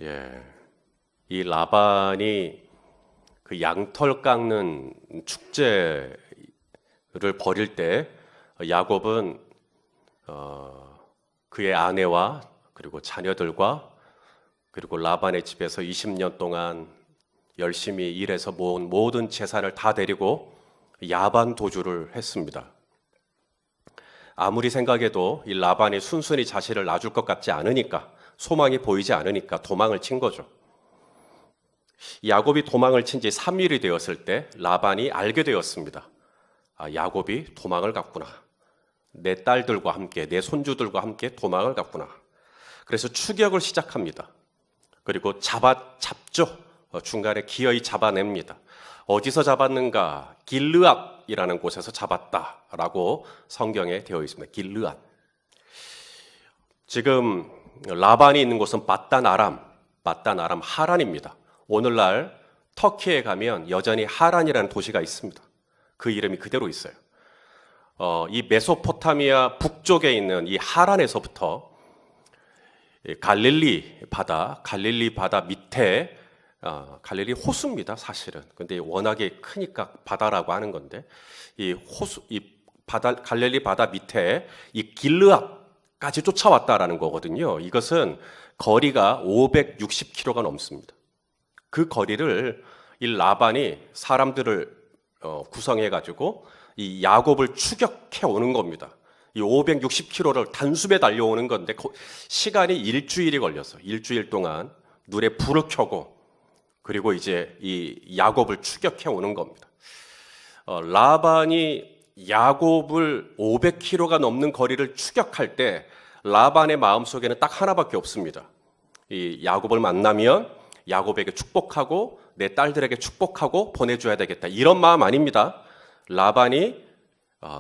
예, 이 라반이 그 양털 깎는 축제를 벌일 때 야곱은 그의 아내와 그리고 자녀들과 그리고 라반의 집에서 20년 동안 열심히 일해서 모은 모든 재산을 다 데리고 야반 도주를 했습니다. 아무리 생각해도 이 라반이 순순히 자신을 놔줄 것 같지 않으니까, 소망이 보이지 않으니까 도망을 친 거죠. 야곱이 도망을 친 지 3일이 되었을 때 라반이 알게 되었습니다. 야곱이 도망을 갔구나. 내 딸들과 함께, 내 손주들과 함께 도망을 갔구나. 그래서 추격을 시작합니다. 그리고 잡죠. 중간에 기어이 잡아냅니다. 어디서 잡았는가? 길르앗이라는 곳에서 잡았다라고 성경에 되어 있습니다. 길르앗. 지금 라반이 있는 곳은 바단 아람 하란입니다. 오늘날 터키에 가면 여전히 하란이라는 도시가 있습니다. 그 이름이 그대로 있어요. 이 메소포타미아 북쪽에 있는 이 하란에서부터 갈릴리 바다 밑에 갈릴리 호수입니다, 사실은. 근데 워낙에 크니까 바다라고 하는 건데, 갈릴리 바다 밑에 이 길르앗까지 쫓아왔다라는 거거든요. 이것은 거리가 560km가 넘습니다. 그 거리를 이 라반이 사람들을 구성해가지고 이 야곱을 추격해 오는 겁니다. 이 560km를 단숨에 달려오는 건데 시간이 일주일이 걸려서 일주일 동안 눈에 불을 켜고 그리고 이제 이 야곱을 추격해 오는 겁니다. 라반이 야곱을 500km가 넘는 거리를 추격할 때 라반의 마음속에는 딱 하나밖에 없습니다. 이 야곱을 만나면 야곱에게 축복하고 내 딸들에게 축복하고 보내줘야 되겠다. 이런 마음 아닙니다. 라반이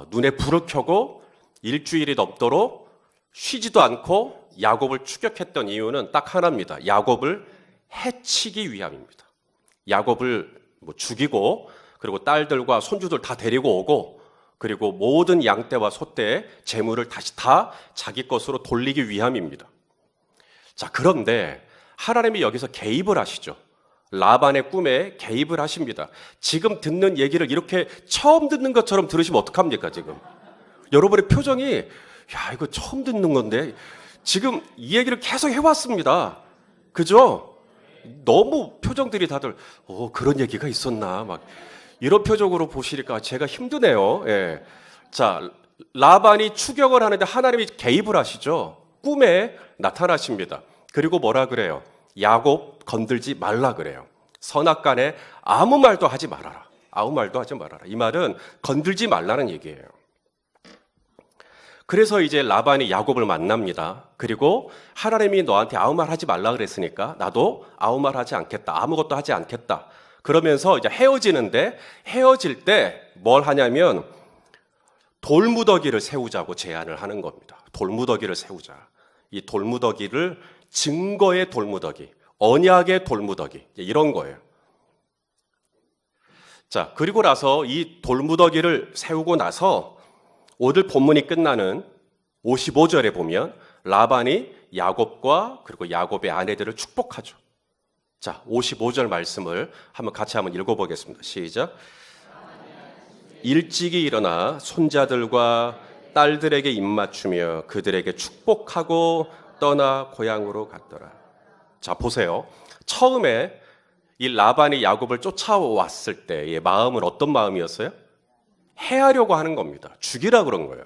눈에 불을 켜고 일주일이 넘도록 쉬지도 않고 야곱을 추격했던 이유는 딱 하나입니다. 야곱을 해치기 위함입니다. 야곱을 죽이고 그리고 딸들과 손주들 다 데리고 오고 그리고 모든 양떼와 소떼의 재물을 다시 다 자기 것으로 돌리기 위함입니다. 자, 그런데 하나님이 여기서 개입을 하시죠. 라반의 꿈에 개입을 하십니다. 지금 듣는 얘기를 이렇게 처음 듣는 것처럼 들으시면 어떡합니까, 지금? 여러분의 표정이, 야, 이거 처음 듣는 건데, 지금 이 얘기를 계속 해왔습니다. 그죠? 너무 표정들이 다들, 그런 얘기가 있었나, 막, 이런 표정으로 보시니까 제가 힘드네요. 예. 자, 라반이 추격을 하는데 하나님이 개입을 하시죠. 꿈에 나타나십니다. 그리고 뭐라 그래요? 야곱 건들지 말라 그래요. 선악간에 아무 말도 하지 말아라. 아무 말도 하지 말아라. 이 말은 건들지 말라는 얘기예요. 그래서 이제 라반이 야곱을 만납니다. 그리고 하나님이 너한테 아무 말 하지 말라 그랬으니까 나도 아무 말 하지 않겠다. 아무것도 하지 않겠다. 그러면서 이제 헤어지는데 헤어질 때 뭘 하냐면 돌무더기를 세우자고 제안을 하는 겁니다. 돌무더기를 세우자. 이 돌무더기를 증거의 돌무더기, 언약의 돌무더기 이런 거예요. 자, 그리고 나서 이 돌무더기를 세우고 나서 오늘 본문이 끝나는 55절에 보면 라반이 야곱과 그리고 야곱의 아내들을 축복하죠. 자, 55절 말씀을 같이 한번 읽어보겠습니다. 시작. 일찍이 일어나 손자들과 딸들에게 입맞추며 그들에게 축복하고 떠나 고향으로 갔더라. 자, 보세요. 처음에 이 라반이 야곱을 쫓아왔을 때의 마음은 어떤 마음이었어요? 해하려고 하는 겁니다. 죽이라 그런 거예요.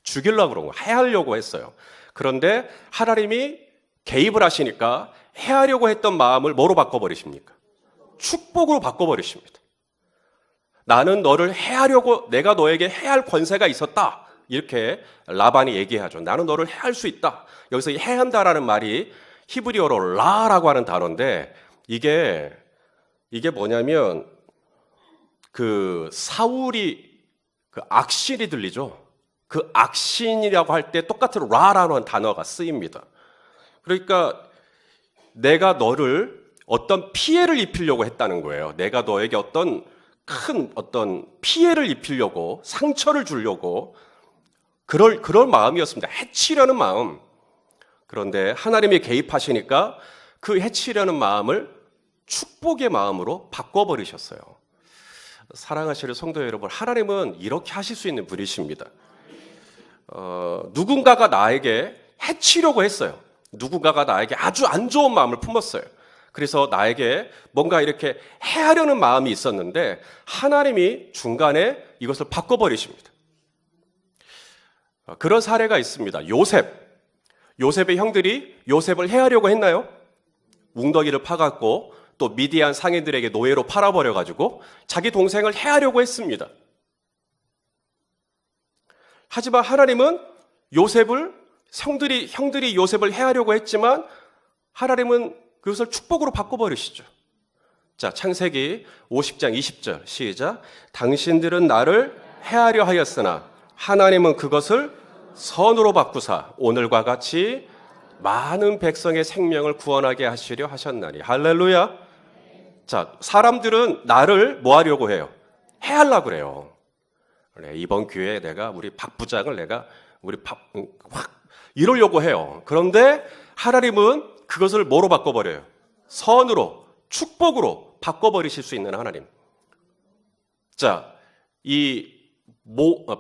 죽이려고 그런 거예요. 해하려고 했어요. 그런데 하나님이 개입을 하시니까 해하려고 했던 마음을 뭐로 바꿔버리십니까? 축복으로 바꿔버리십니다. 나는 너를 해하려고 내가 너에게 해할 권세가 있었다. 이렇게 라반이 얘기하죠. 나는 너를 해할 수 있다. 여기서 이 해한다라는 말이 히브리어로 라라고 하는 단어인데 이게 뭐냐면 그 사울이 그 악신이 들리죠. 그 악신이라고 할 때 똑같은 라라는 단어가 쓰입니다. 그러니까 내가 너를 어떤 피해를 입히려고 했다는 거예요. 내가 너에게 어떤 피해를 입히려고 상처를 주려고 그럴 마음이었습니다. 해치려는 마음. 그런데 하나님이 개입하시니까 그 해치려는 마음을 축복의 마음으로 바꿔버리셨어요. 사랑하시는 성도 여러분, 하나님은 이렇게 하실 수 있는 분이십니다. 누군가가 나에게 해치려고 했어요. 누군가가 나에게 아주 안 좋은 마음을 품었어요. 그래서 나에게 뭔가 이렇게 해하려는 마음이 있었는데 하나님이 중간에 이것을 바꿔버리십니다. 그런 사례가 있습니다. 요셉의 형들이 요셉을 해하려고 했나요? 웅덩이를 파갖고 또 미디안 상인들에게 노예로 팔아버려가지고 자기 동생을 해하려고 했습니다. 하지만 하나님은 형들이 요셉을 해하려고 했지만 하나님은 그것을 축복으로 바꿔버리시죠. 자, 창세기 50장 20절 시작. 당신들은 나를 해하려 하였으나 하나님은 그것을 선으로 바꾸사 오늘과 같이 많은 백성의 생명을 구원하게 하시려 하셨나니. 할렐루야. 자, 사람들은 나를 뭐 하려고 해요? 해하려고 그래요. 그래, 이번 기회에 우리 박 부장을 확 이러려고 해요. 그런데 하나님은 그것을 뭐로 바꿔버려요? 선으로, 축복으로 바꿔버리실 수 있는 하나님. 자,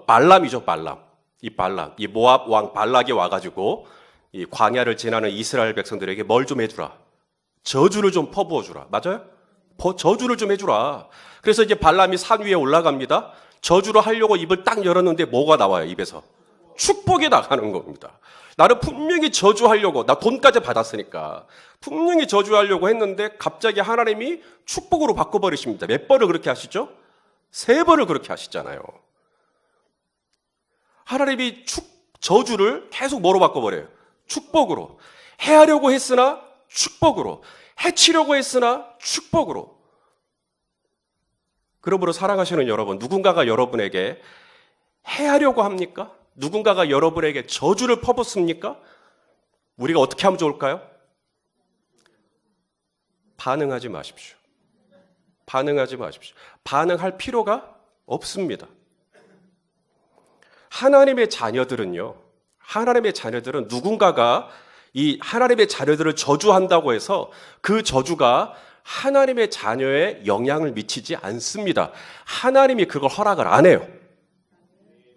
발람이죠, 발람. 이 모압 왕 발락이 와가지고 이 광야를 지나는 이스라엘 백성들에게 뭘 좀 해주라. 저주를 좀 퍼부어 주라. 맞아요? 저주를 좀 해주라. 그래서 이제 발람이 산 위에 올라갑니다. 저주를 하려고 입을 딱 열었는데 뭐가 나와요, 입에서? 축복이 나가는 겁니다. 나는 분명히 저주하려고, 나 돈까지 받았으니까 분명히 저주하려고 했는데 갑자기 하나님이 축복으로 바꿔버리십니다. 몇 번을 그렇게 하시죠? 3번을 그렇게 하시잖아요. 하나님이 저주를 계속 뭐로 바꿔버려요? 축복으로. 해하려고 했으나 축복으로. 해치려고 했으나 축복으로. 그러므로 사랑하시는 여러분, 누군가가 여러분에게 해하려고 합니까? 누군가가 여러분에게 저주를 퍼붓습니까? 우리가 어떻게 하면 좋을까요? 반응하지 마십시오. 반응하지 마십시오. 반응할 필요가 없습니다. 하나님의 자녀들은 누군가가 이 하나님의 자녀들을 저주한다고 해서 그 저주가 하나님의 자녀에 영향을 미치지 않습니다. 하나님이 그걸 허락을 안 해요.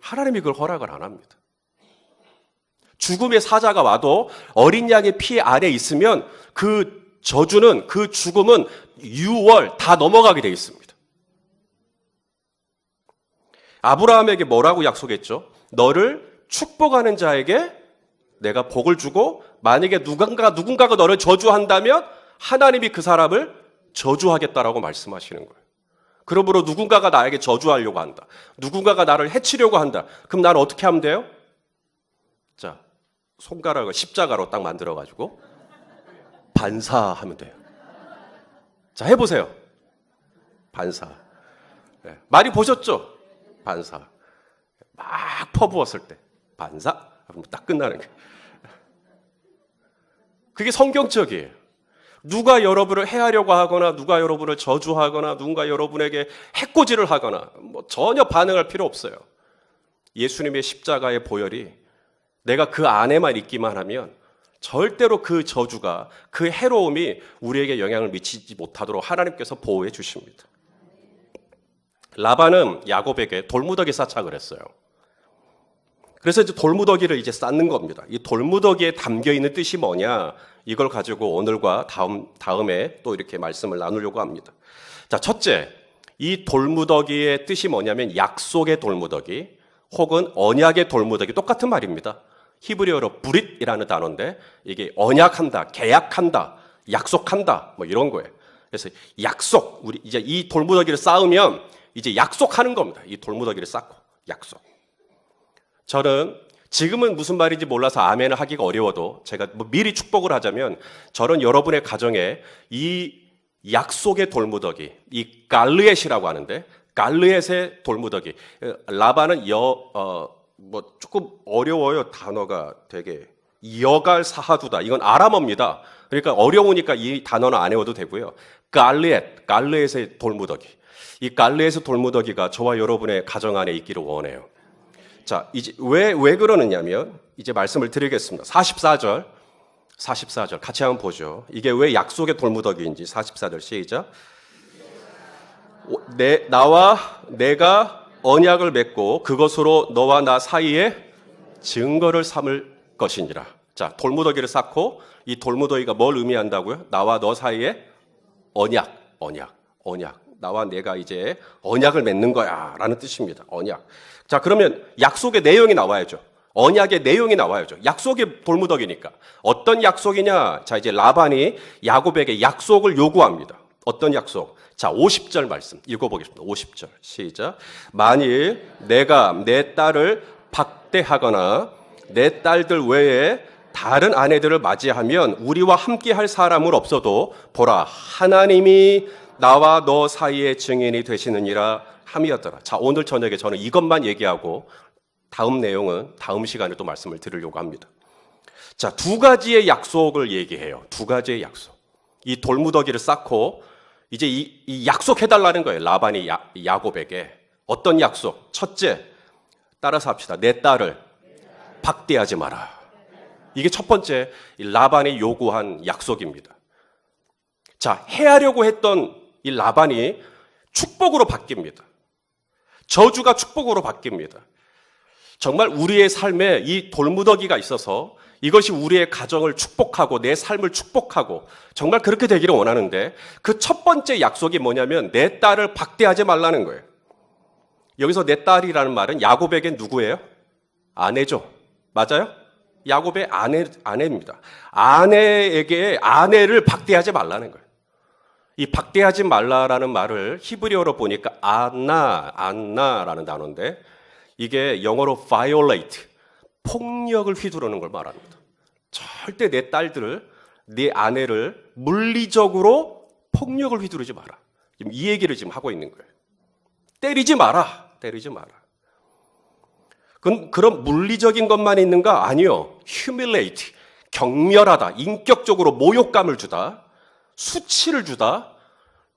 하나님이 그걸 허락을 안 합니다. 죽음의 사자가 와도 어린 양의 피 아래 있으면 그 저주는, 그 죽음은 유월 다 넘어가게 되어 있습니다. 아브라함에게 뭐라고 약속했죠? 너를 축복하는 자에게 내가 복을 주고 만약에 누군가가 너를 저주한다면 하나님이 그 사람을 저주하겠다라고 말씀하시는 거예요. 그러므로 누군가가 나에게 저주하려고 한다. 누군가가 나를 해치려고 한다. 그럼 나는 어떻게 하면 돼요? 자, 손가락을 십자가로 딱 만들어가지고 반사하면 돼요. 자, 해보세요. 반사. 네, 많이 보셨죠? 반사. 막 퍼부었을 때 반사. 그럼 딱 끝나는 거예요. 그게 성경적이에요. 누가 여러분을 해하려고 하거나 누가 여러분을 저주하거나 누군가 여러분에게 해코지를 하거나 전혀 반응할 필요 없어요. 예수님의 십자가의 보혈이 내가 그 안에만 있기만 하면 절대로 그 저주가, 그 해로움이 우리에게 영향을 미치지 못하도록 하나님께서 보호해 주십니다. 라반은 야곱에게 돌무더기 쌓자고 했어요. 그래서 이제 돌무더기를 이제 쌓는 겁니다. 이 돌무더기에 담겨 있는 뜻이 뭐냐? 이걸 가지고 오늘과 다음에 또 이렇게 말씀을 나누려고 합니다. 자, 첫째, 이 돌무더기의 뜻이 뭐냐면 약속의 돌무더기 혹은 언약의 돌무더기, 똑같은 말입니다. 히브리어로 브릿이라는 단어인데 이게 언약한다, 계약한다, 약속한다 뭐 이런 거예요. 그래서 약속, 우리 이제 이 돌무더기를 쌓으면 이제 약속하는 겁니다. 이 돌무더기를 쌓고 약속. 저는 지금은 무슨 말인지 몰라서 아멘을 하기가 어려워도 제가 미리 축복을 하자면 저는 여러분의 가정에 이 약속의 돌무더기, 이 갈르엣이라고 하는데 갈르엣의 돌무더기. 라반은 조금 어려워요. 단어가 되게 여갈 사하두다. 이건 아람어입니다. 그러니까 어려우니까 이 단어는 안 외워도 되고요. 갈르엣의 돌무더기. 이 갈르엣의 돌무더기가 저와 여러분의 가정 안에 있기를 원해요. 자, 이제 왜 그러느냐면 이제 말씀을 드리겠습니다. 44절 44절 같이 한번 보죠. 이게 왜 약속의 돌무더기인지 44절 시작. 나와 내가 언약을 맺고 그것으로 너와 나 사이에 증거를 삼을 것이니라. 자, 돌무더기를 쌓고 이 돌무더기가 뭘 의미한다고요? 나와 너 사이에 언약. 나와 내가 이제 언약을 맺는 거야 라는 뜻입니다. 언약. 자, 그러면 약속의 내용이 나와야죠. 언약의 내용이 나와야죠. 약속의 돌무더기니까. 어떤 약속이냐? 자, 이제 라반이 야곱에게 약속을 요구합니다. 어떤 약속? 자, 50절 말씀 읽어보겠습니다. 50절 시작. 만일 내가 내 딸을 박대하거나 내 딸들 외에 다른 아내들을 맞이하면 우리와 함께 할 사람은 없어도 보라 하나님이 나와 너 사이의 증인이 되시느니라 함이었더라. 자, 오늘 저녁에 저는 이것만 얘기하고 다음 내용은 다음 시간에 또 말씀을 드리려고 합니다. 자, 두 가지의 약속을 얘기해요. 두 가지의 약속. 이 돌무더기를 쌓고 이제 이 약속해달라는 거예요. 라반이 야곱에게. 어떤 약속? 첫째, 따라서 합시다. 내 딸을 박대하지 마라. 이게 첫 번째 라반이 요구한 약속입니다. 자, 해하려고 했던 이 라반이 축복으로 바뀝니다. 저주가 축복으로 바뀝니다. 정말 우리의 삶에 이 돌무더기가 있어서 이것이 우리의 가정을 축복하고 내 삶을 축복하고 정말 그렇게 되기를 원하는데 그 첫 번째 약속이 뭐냐면 내 딸을 박대하지 말라는 거예요. 여기서 내 딸이라는 말은 야곱에겐 누구예요? 아내죠. 맞아요? 야곱의 아내입니다. 아내에게 아내를 박대하지 말라는 거예요. 이 박대하지 말라라는 말을 히브리어로 보니까 안나라는 단어인데 이게 영어로 violate, 폭력을 휘두르는 걸 말합니다. 절대 내 딸들을, 내 아내를 물리적으로 폭력을 휘두르지 마라. 이 얘기를 지금 하고 있는 거예요. 때리지 마라. 그럼 물리적인 것만 있는가? 아니요. humiliate, 경멸하다, 인격적으로 모욕감을 주다, 수치를 주다,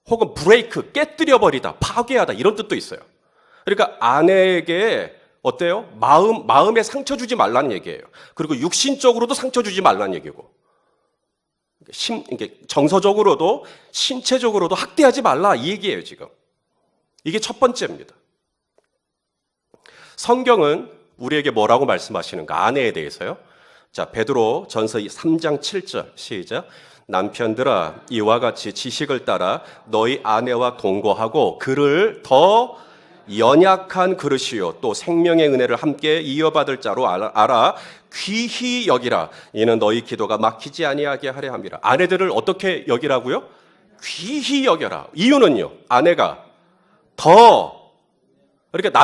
혹은 break, 깨뜨려버리다, 파괴하다 이런 뜻도 있어요. 그러니까 아내에게 어때요? 마음에 상처 주지 말라는 얘기예요. 그리고 육신적으로도 상처 주지 말라는 얘기고, 정서적으로도 신체적으로도 학대하지 말라 이 얘기예요 지금. 이게 첫 번째입니다. 성경은 우리에게 뭐라고 말씀하시는가? 아내에 대해서요. 자, 베드로 전서 3장 7절 시작. 남편들아 이와 같이 지식을 따라 너희 아내와 동거하고 그를 더 연약한 그릇이요 또 생명의 은혜를 함께 이어받을 자로 알아 귀히 여기라. 이는 너희 기도가 막히지 아니하게 하려 함이라. 아내들을 어떻게 여기라고요? 귀히 여겨라. 이유는요, 아내가 더, 그러니까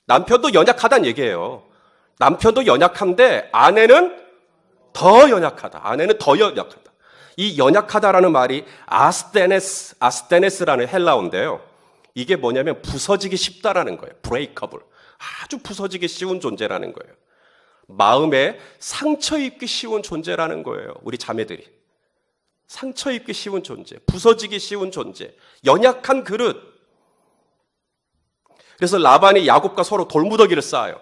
남편도 연약하다는 얘기예요. 남편도 연약한데 아내는 더 연약하다. 이 연약하다라는 말이 아스테네스라는 헬라어인데요. 이게 뭐냐면 부서지기 쉽다라는 거예요. 브레이커블. 아주 부서지기 쉬운 존재라는 거예요. 마음에 상처 입기 쉬운 존재라는 거예요. 우리 자매들이. 상처 입기 쉬운 존재, 부서지기 쉬운 존재, 연약한 그릇. 그래서 라반이 야곱과 서로 돌무더기를 쌓아요.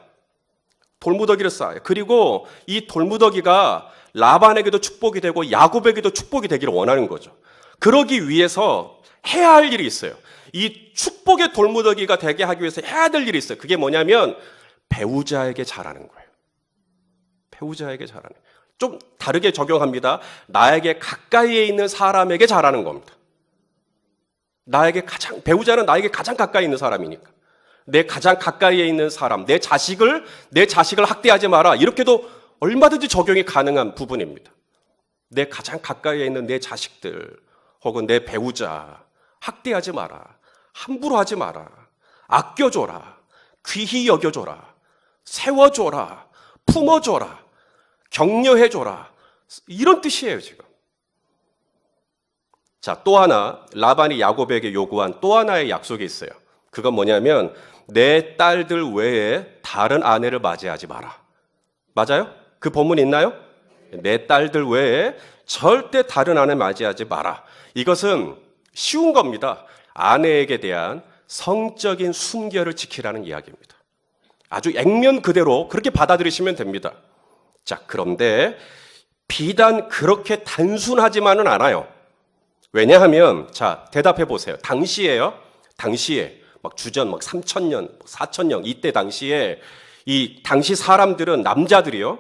그리고 이 돌무더기가 라반에게도 축복이 되고 야곱에게도 축복이 되기를 원하는 거죠. 그러기 위해서 해야 할 일이 있어요. 이 축복의 돌무더기가 되게 하기 위해서 해야 될 일이 있어요. 그게 뭐냐면 배우자에게 잘하는 거예요. 좀 다르게 적용합니다. 나에게 가까이에 있는 사람에게 잘하는 겁니다. 배우자는 나에게 가장 가까이 있는 사람이니까. 내 가장 가까이에 있는 사람, 내 자식을 학대하지 마라. 이렇게도 얼마든지 적용이 가능한 부분입니다. 내 가장 가까이에 있는 내 자식들 혹은 내 배우자 학대하지 마라. 함부로 하지 마라. 아껴줘라. 귀히 여겨줘라. 세워줘라. 품어줘라. 격려해줘라. 이런 뜻이에요 지금. 자, 또 하나 라반이 야곱에게 요구한 또 하나의 약속이 있어요. 그건 뭐냐면 내 딸들 외에 다른 아내를 맞이하지 마라. 맞아요? 그 본문 있나요? 내 딸들 외에 절대 다른 아내 맞이하지 마라. 이것은 쉬운 겁니다. 아내에게 대한 성적인 순결을 지키라는 이야기입니다. 아주 액면 그대로 그렇게 받아들이시면 됩니다. 자, 그런데 비단 그렇게 단순하지만은 않아요. 왜냐하면 자, 대답해 보세요. 당시에 막 주전 막 3,000년, 4,000년 이때 당시에 이 당시 사람들은 남자들이요.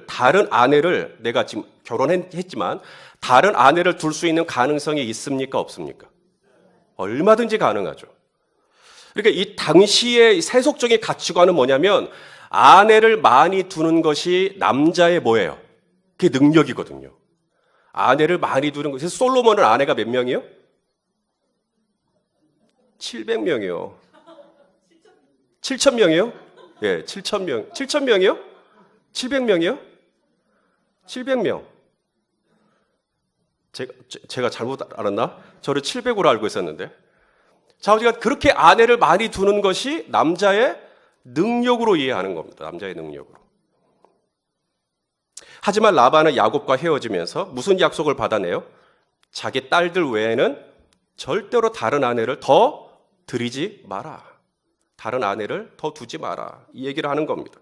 다른 아내를 내가 지금 결혼했지만 다른 아내를 둘 수 있는 가능성이 있습니까? 없습니까? 얼마든지 가능하죠. 그러니까 이 당시의 세속적인 가치관은 뭐냐면 아내를 많이 두는 것이 남자의 뭐예요? 그게 능력이거든요. 아내를 많이 두는 것이 솔로몬은 아내가 몇 명이요? 700명이요. 7,000명이요? 예, 7,000명. 7,000명이요? 700명이요? 700명. 제가 잘못 알았나? 저를 700으로 알고 있었는데. 자, 우리가 그렇게 아내를 많이 두는 것이 남자의 능력으로 이해하는 겁니다. 남자의 능력으로. 하지만 라반은 야곱과 헤어지면서 무슨 약속을 받아내요? 자기 딸들 외에는 절대로 다른 아내를 더 들이지 마라. 다른 아내를 더 두지 마라. 이 얘기를 하는 겁니다.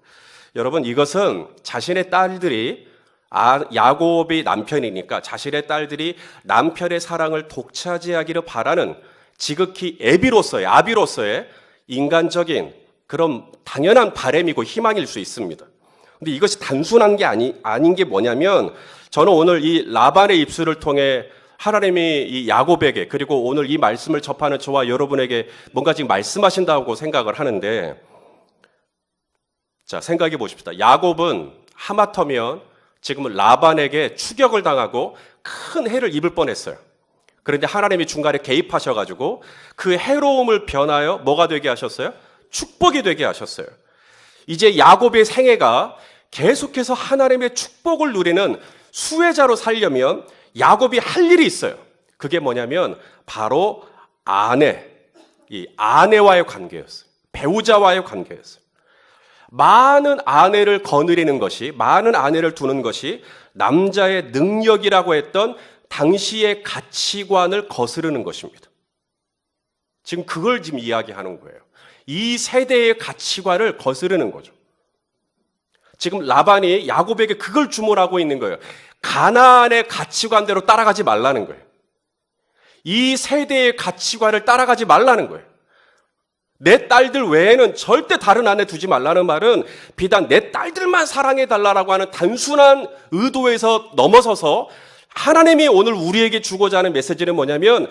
여러분, 이것은 자신의 딸들이 야곱이 남편이니까 자신의 딸들이 남편의 사랑을 독차지하기를 바라는 지극히 아비로서의 인간적인 그런 당연한 바람이고 희망일 수 있습니다. 근데 이것이 단순한 게 아닌 게 뭐냐면 저는 오늘 이 라반의 입술을 통해 하나님이 이 야곱에게 그리고 오늘 이 말씀을 접하는 저와 여러분에게 뭔가 지금 말씀하신다고 생각을 하는데 자, 생각해 보십시다. 야곱은 하마터면 지금은 라반에게 추격을 당하고 큰 해를 입을 뻔했어요. 그런데 하나님이 중간에 개입하셔가지고 그 해로움을 변하여 뭐가 되게 하셨어요? 축복이 되게 하셨어요. 이제 야곱의 생애가 계속해서 하나님의 축복을 누리는 수혜자로 살려면 야곱이 할 일이 있어요. 그게 뭐냐면 바로 이 아내와의 관계였어요. 배우자와의 관계였어요. 많은 아내를 거느리는 것이, 많은 아내를 두는 것이 남자의 능력이라고 했던 당시의 가치관을 거스르는 것입니다. 지금 그걸 지금 이야기하는 거예요. 이 세대의 가치관을 거스르는 거죠. 지금 라반이 야곱에게 그걸 주문하고 있는 거예요. 가나안의 가치관대로 따라가지 말라는 거예요. 이 세대의 가치관을 따라가지 말라는 거예요. 내 딸들 외에는 절대 다른 아내 두지 말라는 말은 비단 내 딸들만 사랑해달라고 하는 단순한 의도에서 넘어서서 하나님이 오늘 우리에게 주고자 하는 메시지는 뭐냐면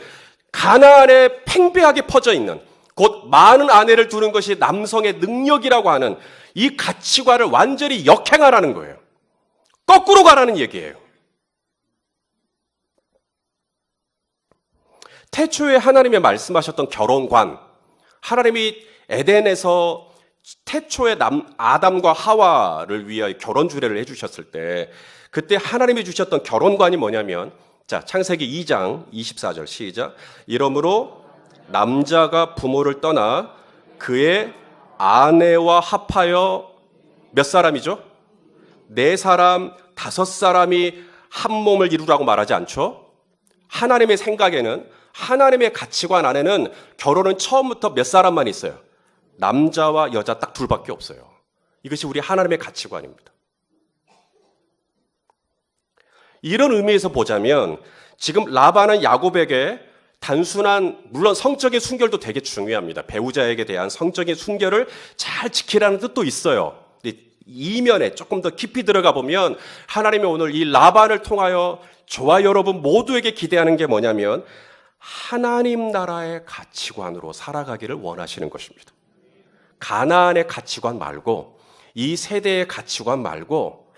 가나안에 팽배하게 퍼져 있는 곧 많은 아내를 두는 것이 남성의 능력이라고 하는 이 가치관을 완전히 역행하라는 거예요. 거꾸로 가라는 얘기예요. 태초에 하나님이 말씀하셨던 결혼관, 하나님이 에덴에서 태초에 아담과 하와를 위하여 결혼 주례를 해주셨을 때 그때 하나님이 주셨던 결혼관이 뭐냐면 자, 창세기 2장 24절 시작. 이러므로 남자가 부모를 떠나 그의 아내와 합하여 몇 사람이죠? 4사람, 5사람이 한 몸을 이루라고 말하지 않죠? 하나님의 생각에는 하나님의 가치관 안에는 결혼은 처음부터 몇 사람만 있어요? 남자와 여자 딱 둘밖에 없어요. 이것이 우리 하나님의 가치관입니다. 이런 의미에서 보자면 지금 라반은 야곱에게 단순한 물론 성적인 순결도 되게 중요합니다. 배우자에게 대한 성적인 순결을 잘 지키라는 뜻도 있어요. 이면에 조금 더 깊이 들어가 보면 하나님이 오늘 이 라반을 통하여 저와 여러분 모두에게 기대하는 게 뭐냐면 하나님 나라의 가치관으로 살아가기를 원하시는 것입니다. 가나안의 가치관 말고 이 세대의 가치관 말고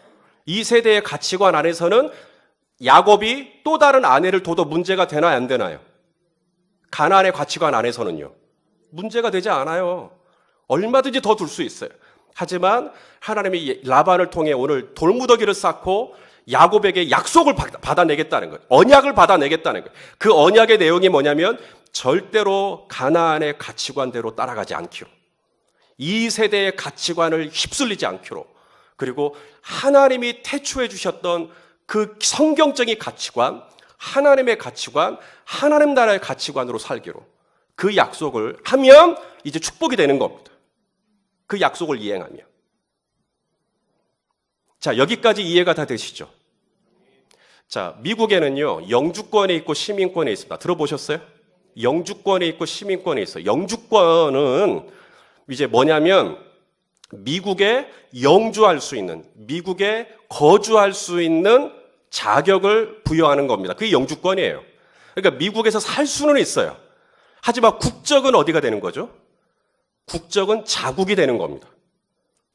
이 세대의 가치관 안에서는 야곱이 또 다른 아내를 둬도 문제가 되나요 안 되나요? 가나안의 가치관 안에서는요. 문제가 되지 않아요. 얼마든지 더 둘 수 있어요. 하지만 하나님이 라반을 통해 오늘 돌무더기를 쌓고 야곱에게 약속을 받아내겠다는 거예요. 언약을 받아내겠다는 거예요. 그 언약의 내용이 뭐냐면 절대로 가나안의 가치관대로 따라가지 않기로. 이 세대의 가치관을 휩쓸리지 않기로. 그리고 하나님이 태초해 주셨던 그 성경적인 가치관, 하나님의 가치관, 하나님 나라의 가치관으로 살기로. 그 약속을 하면 이제 축복이 되는 겁니다. 그 약속을 이행하면. 자, 여기까지 이해가 다 되시죠? 자, 미국에는요, 영주권에 있고 시민권에 있습니다. 들어보셨어요? 영주권에 있고 시민권에 있어요. 영주권은 이제 뭐냐면 미국에 영주할 수 있는, 미국에 거주할 수 있는 자격을 부여하는 겁니다. 그게 영주권이에요. 그러니까 미국에서 살 수는 있어요. 하지만 국적은 어디가 되는 거죠? 국적은 자국이 되는 겁니다.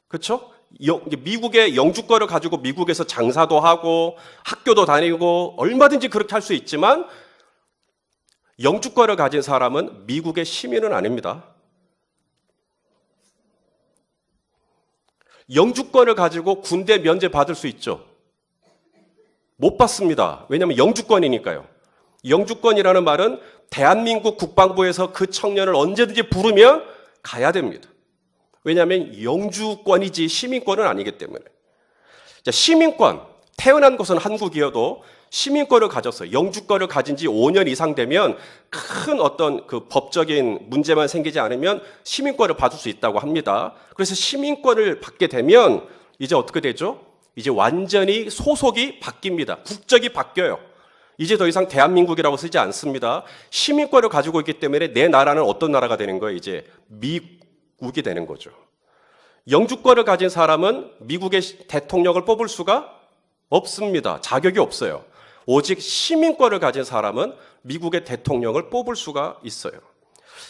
그렇죠? 미국의 영주권을 가지고 미국에서 장사도 하고 학교도 다니고 얼마든지 그렇게 할 수 있지만 영주권을 가진 사람은 미국의 시민은 아닙니다. 영주권을 가지고 군대 면제 받을 수 있죠? 못 받습니다. 왜냐하면 영주권이니까요. 영주권이라는 말은 대한민국 국방부에서 그 청년을 언제든지 부르면 가야 됩니다. 왜냐하면 영주권이지 시민권은 아니기 때문에. 자, 시민권, 태어난 곳은 한국이어도 시민권을 가졌어요. 영주권을 가진 지 5년 이상 되면 큰 어떤 그 법적인 문제만 생기지 않으면 시민권을 받을 수 있다고 합니다. 그래서 시민권을 받게 되면 이제 어떻게 되죠? 이제 완전히 소속이 바뀝니다. 국적이 바뀌어요. 이제 더 이상 대한민국이라고 쓰지 않습니다. 시민권을 가지고 있기 때문에 내 나라는 어떤 나라가 되는 거예요? 이제 미국이 되는 거죠. 영주권을 가진 사람은 미국의 대통령을 뽑을 수가 없습니다. 자격이 없어요. 오직 시민권을 가진 사람은 미국의 대통령을 뽑을 수가 있어요.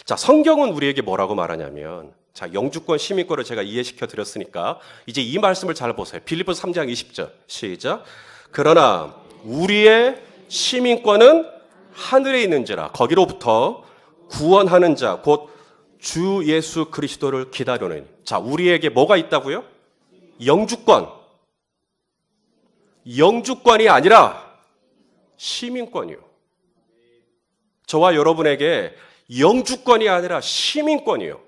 자, 성경은 우리에게 뭐라고 말하냐면, 자, 영주권, 시민권을 제가 이해시켜 드렸으니까 이제 이 말씀을 잘 보세요. 빌립보서 3장 20절 시작. 그러나 우리의 시민권은 하늘에 있는지라 거기로부터 구원하는 자 곧 주 예수 그리스도를 기다려는. 자, 우리에게 뭐가 있다고요? 영주권. 영주권이 아니라 시민권이요. 저와 여러분에게 영주권이 아니라 시민권이요.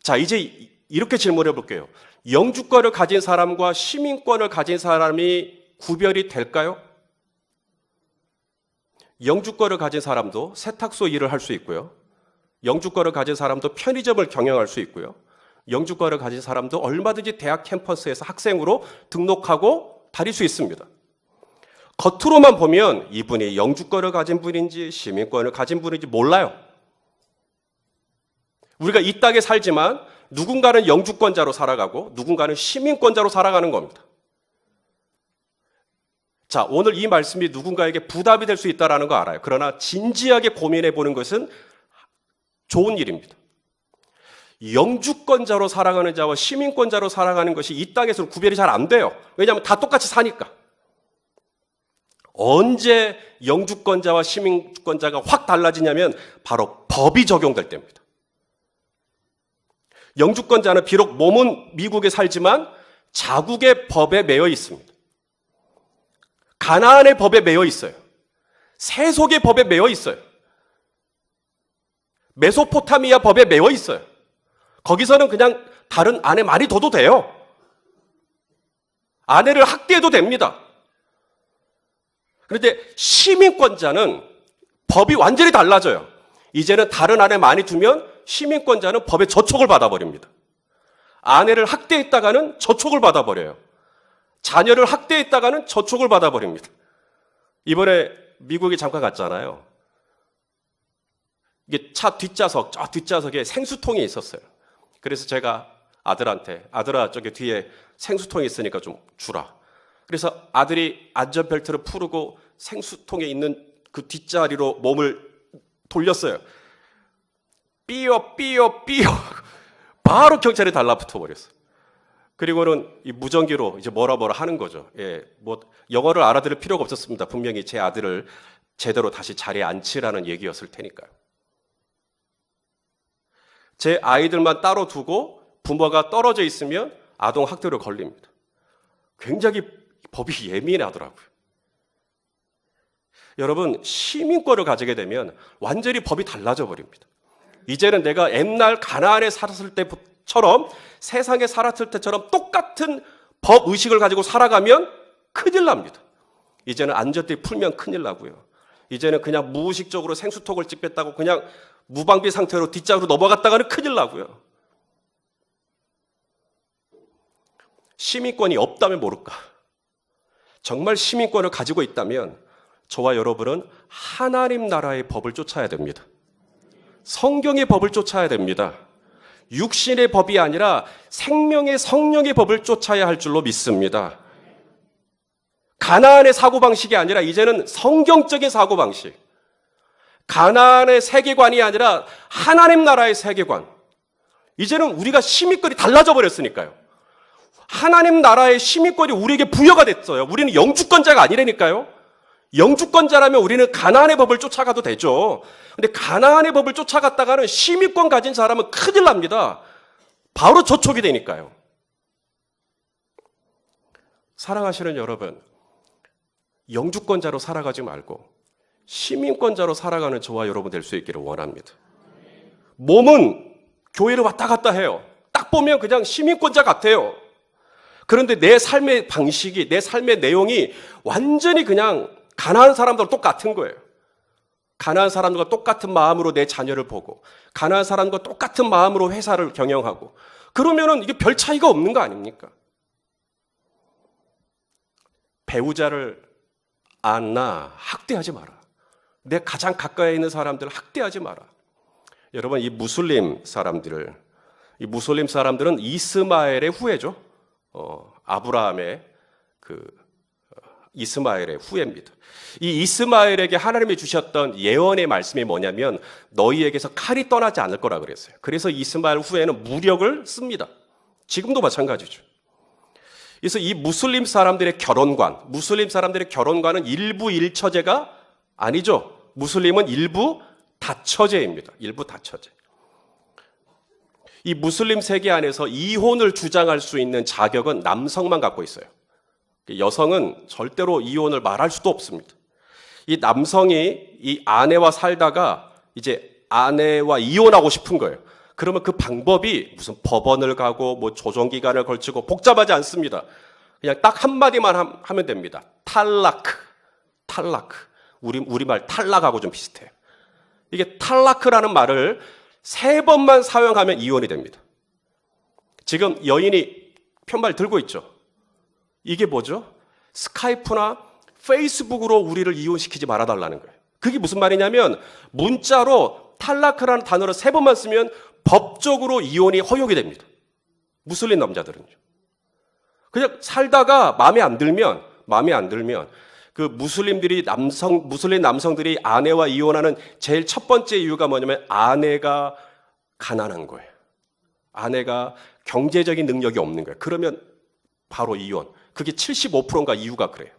자, 이제 이렇게 질문해 볼게요. 영주권을 가진 사람과 시민권을 가진 사람이 구별이 될까요? 영주권을 가진 사람도 세탁소 일을 할 수 있고요. 영주권을 가진 사람도 편의점을 경영할 수 있고요. 영주권을 가진 사람도 얼마든지 대학 캠퍼스에서 학생으로 등록하고 다닐 수 있습니다. 겉으로만 보면 이분이 영주권을 가진 분인지 시민권을 가진 분인지 몰라요. 우리가 이 땅에 살지만 누군가는 영주권자로 살아가고 누군가는 시민권자로 살아가는 겁니다. 자, 오늘 이 말씀이 누군가에게 부담이 될 수 있다는 거 알아요. 그러나 진지하게 고민해 보는 것은 좋은 일입니다. 영주권자로 살아가는 자와 시민권자로 살아가는 것이 이 땅에서는 구별이 잘 안 돼요. 왜냐하면 다 똑같이 사니까. 언제 영주권자와 시민권자가 확 달라지냐면 바로 법이 적용될 때입니다. 영주권자는 비록 몸은 미국에 살지만 자국의 법에 매여 있습니다. 가나안의 법에 매여 있어요. 세속의 법에 매여 있어요. 메소포타미아 법에 매여 있어요. 거기서는 그냥 다른 아내 말이 둬도 돼요. 아내를 학대해도 됩니다. 그런데 시민권자는 법이 완전히 달라져요. 이제는 다른 아내 많이 두면 시민권자는 법의 저촉을 받아버립니다. 아내를 학대했다가는 저촉을 받아버려요. 자녀를 학대했다가는 저촉을 받아버립니다. 이번에 미국에 잠깐 갔잖아요. 이게 차 뒷좌석, 저 뒷좌석에 생수통이 있었어요. 그래서 제가 아들한테, 아들아 저기 뒤에 생수통이 있으니까 좀 주라. 그래서 아들이 안전벨트를 풀고 생수통에 있는 그 뒷자리로 몸을 돌렸어요. 삐어 바로 경찰에 달라붙어 버렸어요. 그리고는 이 무전기로 이제 뭐라 하는 거죠. 예, 뭐 영어를 알아들을 필요가 없었습니다. 분명히 제 아들을 제대로 다시 자리에 앉히라는 얘기였을 테니까요. 제 아이들만 따로 두고 부모가 떨어져 있으면 아동 학대로 걸립니다. 굉장히 법이 예민하더라고요. 여러분, 시민권을 가지게 되면 완전히 법이 달라져 버립니다. 이제는 내가 옛날 가나안에 살았을 때처럼 세상에 살았을 때처럼 똑같은 법 의식을 가지고 살아가면 큰일 납니다. 이제는 안전띠 풀면 큰일 나고요. 이제는 그냥 무의식적으로 생수통을 찍겠다고 그냥 무방비 상태로 뒷장으로 넘어갔다가는 큰일 나고요. 시민권이 없다면 모를까? 정말 시민권을 가지고 있다면 저와 여러분은 하나님 나라의 법을 쫓아야 됩니다. 성경의 법을 쫓아야 됩니다. 육신의 법이 아니라 생명의 성령의 법을 쫓아야 할 줄로 믿습니다. 가나안의 사고방식이 아니라 이제는 성경적인 사고방식. 가나안의 세계관이 아니라 하나님 나라의 세계관. 이제는 우리가 시민권이 달라져 버렸으니까요. 하나님 나라의 시민권이 우리에게 부여가 됐어요. 우리는 영주권자가 아니라니까요. 영주권자라면 우리는 가나안의 법을 쫓아가도 되죠. 근데 가나안의 법을 쫓아갔다가는 시민권 가진 사람은 큰일 납니다. 바로 저촉이 되니까요. 사랑하시는 여러분, 영주권자로 살아가지 말고 시민권자로 살아가는 저와 여러분 될 수 있기를 원합니다. 몸은 교회를 왔다 갔다 해요. 딱 보면 그냥 시민권자 같아요. 그런데 내 삶의 방식이, 내 삶의 내용이 완전히 그냥 가난한 사람들과 똑같은 거예요. 가난한 사람들과 똑같은 마음으로 내 자녀를 보고, 가난한 사람과 똑같은 마음으로 회사를 경영하고, 그러면은 이게 별 차이가 없는 거 아닙니까? 배우자를 안나 학대하지 마라. 내 가장 가까이 있는 사람들을 학대하지 마라. 여러분, 이 무슬림 사람들은 이스마엘의 후예죠. 아브라함의 이스마엘의 후예입니다. 이 이스마엘에게 하나님이 주셨던 예언의 말씀이 뭐냐면 너희에게서 칼이 떠나지 않을 거라 그랬어요. 그래서 이스마엘 후예는 무력을 씁니다. 지금도 마찬가지죠. 그래서 이 무슬림 사람들의 결혼관은 일부 일처제가 아니죠. 무슬림은 일부 다처제입니다. 일부 다처제. 이 무슬림 세계 안에서 이혼을 주장할 수 있는 자격은 남성만 갖고 있어요. 여성은 절대로 이혼을 말할 수도 없습니다. 이 남성이 이 아내와 살다가 이제 아내와 이혼하고 싶은 거예요. 그러면 그 방법이 무슨 법원을 가고 뭐 조정기간을 걸치고 복잡하지 않습니다. 그냥 딱 한마디만 하면 됩니다. 탈라크. 우리말 탈락하고 좀 비슷해요. 이게 탈라크라는 말을 3번만 사용하면 이혼이 됩니다. 지금 여인이 편말 들고 있죠. 이게 뭐죠? 스카이프나 페이스북으로 우리를 이혼시키지 말아달라는 거예요. 그게 무슨 말이냐면 문자로 탈라크라는 단어를 3번만 쓰면 법적으로 이혼이 허용이 됩니다. 무슬림 남자들은요. 그냥 살다가 마음에 안 들면 그 무슬림 남성들이 아내와 이혼하는 제일 첫 번째 이유가 뭐냐면 아내가 가난한 거예요. 아내가 경제적인 능력이 없는 거예요. 그러면 바로 이혼. 그게 75%인가 이유가 그래요.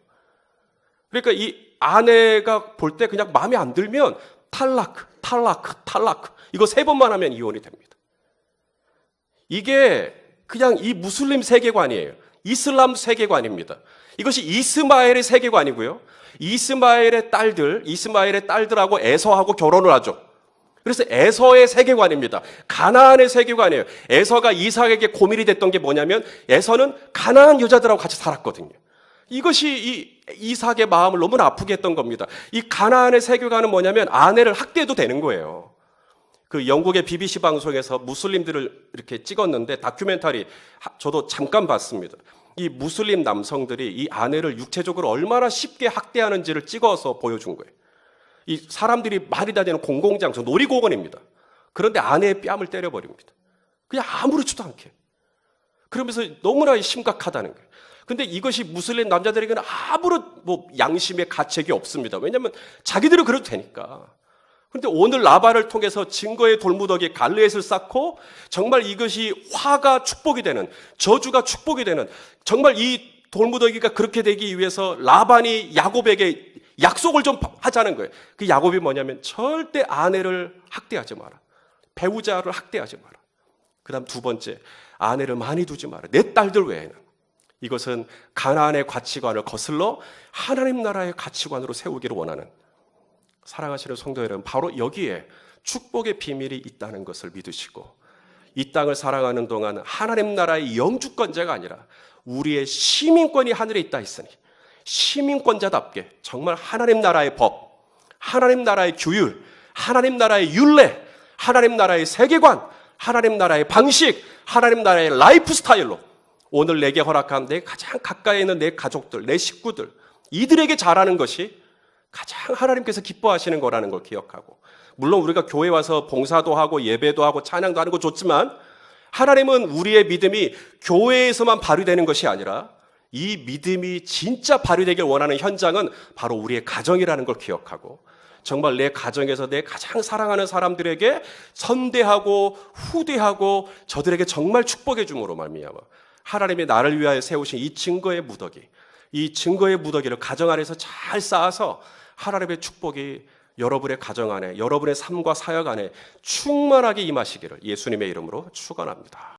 그러니까 이 아내가 볼 때 그냥 마음에 안 들면 탈락. 이거 3번만 하면 이혼이 됩니다. 이게 그냥 이 무슬림 세계관이에요. 이슬람 세계관입니다. 이것이 이스마엘의 세계관이고요. 이스마엘의 딸들하고 에서하고 결혼을 하죠. 그래서 에서의 세계관입니다. 가나안의 세계관이에요. 에서가 이삭에게 고민이 됐던 게 뭐냐면 에서는 가나안 여자들하고 같이 살았거든요. 이것이 이 이삭의 마음을 너무나 아프게 했던 겁니다. 이 가나안의 세계관은 뭐냐면 아내를 학대해도 되는 거예요. 그 영국의 BBC 방송에서 무슬림들을 이렇게 찍었는데 다큐멘터리 저도 잠깐 봤습니다. 이 무슬림 남성들이 이 아내를 육체적으로 얼마나 쉽게 학대하는지를 찍어서 보여준 거예요. 이 사람들이 많이 다니는 공공장소, 놀이공원입니다. 그런데 아내의 뺨을 때려버립니다. 그냥 아무렇지도 않게. 그러면서 너무나 심각하다는 거예요. 근데 이것이 무슬림 남자들에게는 아무런 양심의 가책이 없습니다. 왜냐하면 자기들은 그래도 되니까. 그런데 오늘 라반을 통해서 증거의 돌무더기에 갈르엣을 쌓고 정말 이것이 화가 축복이 되는, 저주가 축복이 되는, 정말 이 돌무더기가 그렇게 되기 위해서 라반이 야곱에게 약속을 좀 하자는 거예요. 그 야곱이 뭐냐면 절대 아내를 학대하지 마라. 배우자를 학대하지 마라. 그 다음 2번째, 아내를 많이 두지 마라. 내 딸들 외에는. 이것은 가나안의 가치관을 거슬러 하나님 나라의 가치관으로 세우기를 원하는, 사랑하시는 성도 여러분, 바로 여기에 축복의 비밀이 있다는 것을 믿으시고 이 땅을 살아가는 동안 하나님 나라의 영주권자가 아니라 우리의 시민권이 하늘에 있다 했으니 시민권자답게 정말 하나님 나라의 법, 하나님 나라의 규율, 하나님 나라의 율례, 하나님 나라의 세계관, 하나님 나라의 방식, 하나님 나라의 라이프 스타일로 오늘 내게 허락한 내 가장 가까이 있는 내 가족들, 내 식구들, 이들에게 잘하는 것이 가장 하나님께서 기뻐하시는 거라는 걸 기억하고, 물론 우리가 교회 와서 봉사도 하고 예배도 하고 찬양도 하는 거 좋지만 하나님은 우리의 믿음이 교회에서만 발휘되는 것이 아니라 이 믿음이 진짜 발휘되길 원하는 현장은 바로 우리의 가정이라는 걸 기억하고, 정말 내 가정에서 내 가장 사랑하는 사람들에게 선대하고 후대하고 저들에게 정말 축복해 줌으로 말미암아 하나님이 나를 위하여 세우신 이 증거의 무더기, 이 증거의 무더기를 가정 안에서 잘 쌓아서 하나님의 축복이 여러분의 가정 안에, 여러분의 삶과 사역 안에 충만하게 임하시기를 예수님의 이름으로 축원합니다.